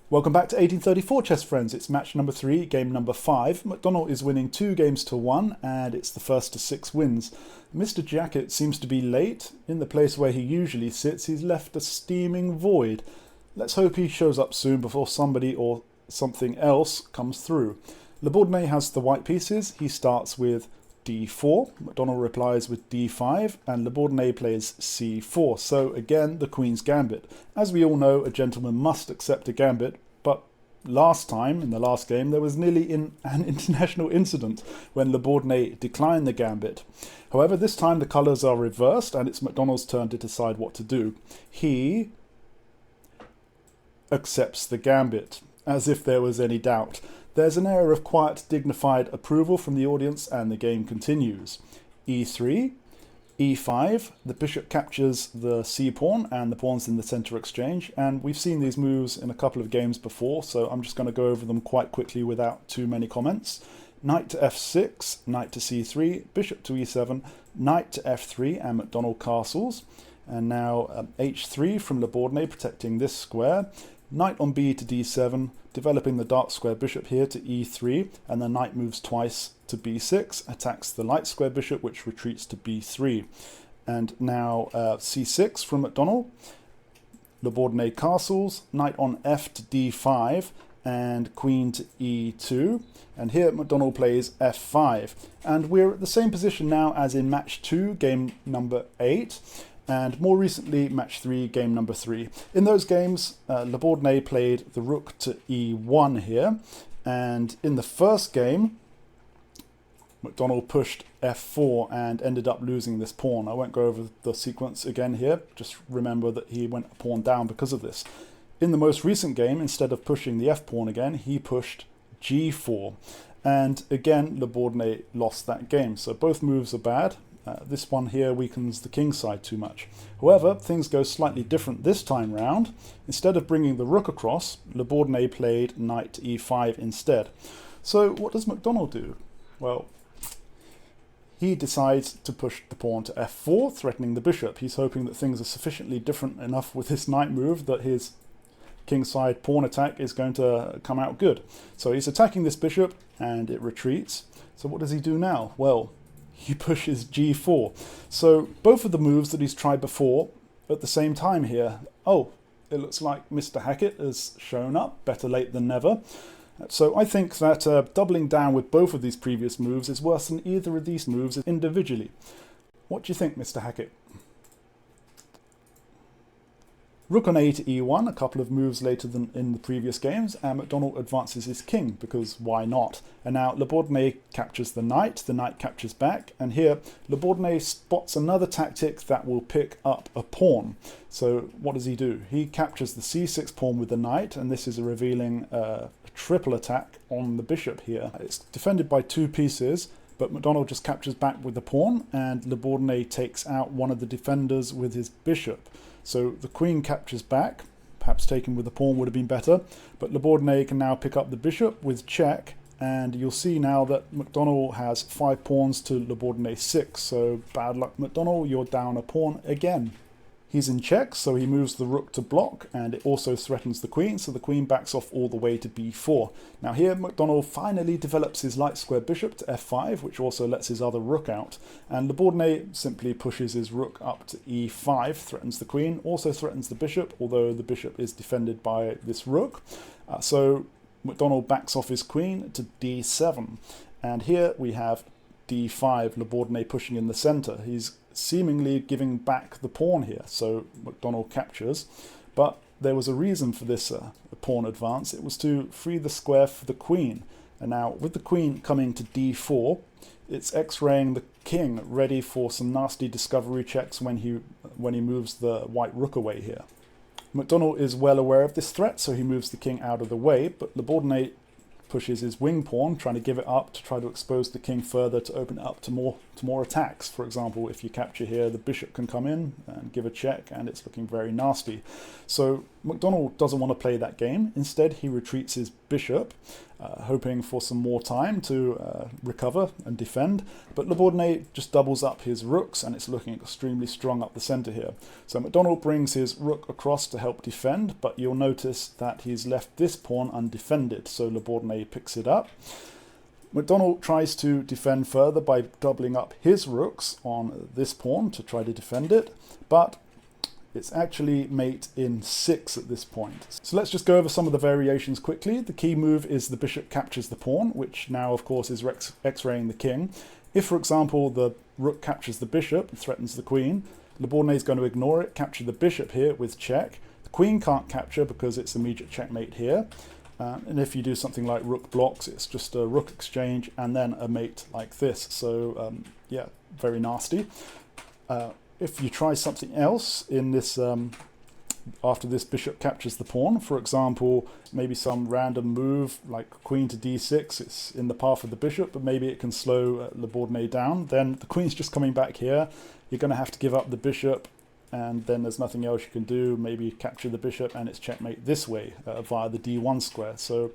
Welcome back to 1834, chess friends. It's match number 3, game number 5. McDonnell is winning 2 games to 1, and it's the first to 6 wins. Mr Hackett seems to be late. In the place where he usually sits, he's left a steaming void. Let's hope he shows up soon before somebody or something else comes through. Labourdonnais has the white pieces. He starts with d4, McDonnell replies with d5, and Labourdonnais plays c4. So again, the Queen's Gambit. As we all know, a gentleman must accept a gambit, but last time, in the last game, there was nearly an international incident when Labourdonnais declined the gambit. However, this time the colours are reversed, and it's McDonnell's turn to decide what to do. He accepts the gambit, as if there was any doubt. There's an air of quiet, dignified approval from the audience, and the game continues. e3, e5, the bishop captures the c-pawn, and the pawn's in the centre exchange, and we've seen these moves in a couple of games before, so I'm just going to go over them quite quickly without too many comments. Knight to f6, knight to c3, bishop to e7, knight to f3, and McDonnell castles. And now h3 from Labourdonnais protecting this square. Knight on b to d7, developing the dark square bishop here to e3, and the knight moves twice to b6, attacks the light square bishop, which retreats to b3. And now c6 from McDonnell, Labourdonnais castles, knight on f to d5, and queen to e2. And here McDonnell plays f5. And we're at the same position now as in match 2, game number 8. And more recently, match 3, game number 3. In those games, Labourdonnais played the rook to e1 here. And in the first game, McDonnell pushed f4 and ended up losing this pawn. I won't go over the sequence again here. Just remember that he went a pawn down because of this. In the most recent game, instead of pushing the f-pawn again, he pushed g4. And again, Labourdonnais lost that game. So both moves are bad. This one here weakens the king side too much. However, things go slightly different this time round. Instead of bringing the rook across, Labourdonnais played knight to e5 instead. So what does McDonnell do? Well, he decides to push the pawn to f4, threatening the bishop. He's hoping that things are sufficiently different enough with this knight move that his kingside pawn attack is going to come out good. So he's attacking this bishop and it retreats. So what does he do now? Well, he pushes g4. So both of the moves that he's tried before at the same time here. Oh, it looks like Mr Hackett has shown up, better late than never. So I think that doubling down with both of these previous moves is worse than either of these moves individually. What do you think, Mr Hackett? Rook on a to e1, a couple of moves later than in the previous games, and McDonnell advances his king, because why not? And now Labourdonnais captures the knight captures back, and here Labourdonnais spots another tactic that will pick up a pawn. So what does he do? He captures the c6 pawn with the knight, and this is revealing a triple attack on the bishop here. It's defended by 2 pieces, but McDonnell just captures back with the pawn, and Labourdonnais takes out one of the defenders with his bishop. So the queen captures back, perhaps taken with the pawn would have been better, but Labourdonnais can now pick up the bishop with check, and you'll see now that McDonnell has 5 pawns to Labourdonnais 6, so bad luck McDonnell, you're down a pawn again. He's in check, so he moves the rook to block, and it also threatens the queen, so the queen backs off all the way to b4. Now here, McDonnell finally develops his light square bishop to f5, which also lets his other rook out, and Labourdonnais simply pushes his rook up to e5, threatens the queen, also threatens the bishop, although the bishop is defended by this rook. So McDonnell backs off his queen to d7, and here we have d5, Labourdonnais pushing in the center. He's seemingly giving back the pawn here, so McDonnell captures, but there was a reason for this pawn advance. It was to free the square for the queen, and now with the queen coming to d4, it's x-raying the king, ready for some nasty discovery checks when he moves the white rook away here. McDonnell is well aware of this threat, so he moves the king out of the way, but Labourdonnais pushes his wing pawn, trying to give it up to try to expose the king further to open it up to more attacks. For example, if you capture here, the bishop can come in and give a check, and it's looking very nasty. So McDonnell doesn't want to play that game. Instead, he retreats his bishop, hoping for some more time to recover and defend. But Bourdonnais just doubles up his rooks, and it's looking extremely strong up the centre here. So McDonnell brings his rook across to help defend, but you'll notice that he's left this pawn undefended, so Bourdonnais picks it up. McDonnell tries to defend further by doubling up his rooks on this pawn to try to defend it, but it's actually mate in 6 at this point. So let's just go over some of the variations quickly. The key move is the bishop captures the pawn, which now of course is x-raying the king. If, for example, the rook captures the bishop and threatens the queen, Bourdonnais is going to ignore it, capture the bishop here with check. The queen can't capture because it's immediate checkmate here. And if you do something like rook blocks, it's just a rook exchange and then a mate like this. So yeah, very nasty. If you try something else in this, after this bishop captures the pawn, for example, maybe some random move like queen to d6, it's in the path of the bishop, but maybe it can slow Bourdonnais down, then the queen's just coming back here. You're going to have to give up the bishop, and then there's nothing else you can do. Maybe capture the bishop and it's checkmate this way via the d1 square. So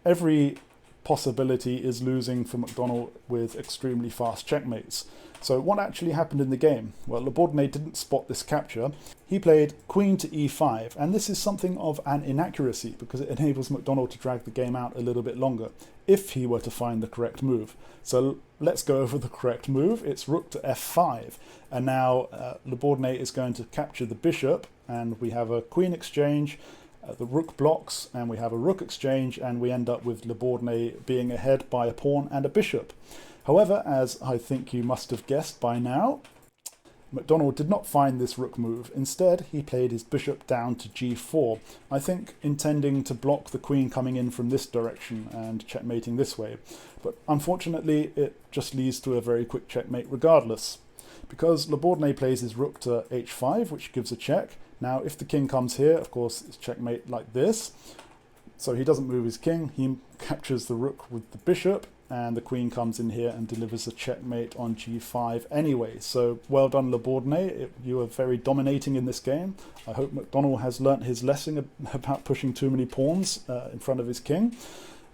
every possibility is losing for McDonnell with extremely fast checkmates. So what actually happened in the game? Well, Bourdonnais didn't spot this capture. He played queen to e5, and this is something of an inaccuracy because it enables McDonnell to drag the game out a little bit longer if he were to find the correct move. So let's go over the correct move. It's rook to f5, and now Bourdonnais is going to capture the bishop, and we have a queen exchange. The rook blocks, and we have a rook exchange, and we end up with Bourdonnais being ahead by a pawn and a bishop. However, as I think you must have guessed by now, McDonnell did not find this rook move. Instead, he played his bishop down to g4, I think intending to block the queen coming in from this direction and checkmating this way. But unfortunately, it just leads to a very quick checkmate regardless. Because Bourdonnais plays his rook to h5, which gives a check. Now, if the king comes here, of course, it's checkmate like this. So he doesn't move his king, he captures the rook with the bishop, and the queen comes in here and delivers a checkmate on g5 anyway. So well done, Bourdonnais. You were very dominating in this game. I hope McDonnell has learnt his lesson about pushing too many pawns in front of his king.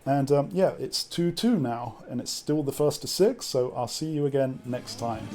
And yeah, it's 2-2 now, and it's still the first to 6, so I'll see you again next time.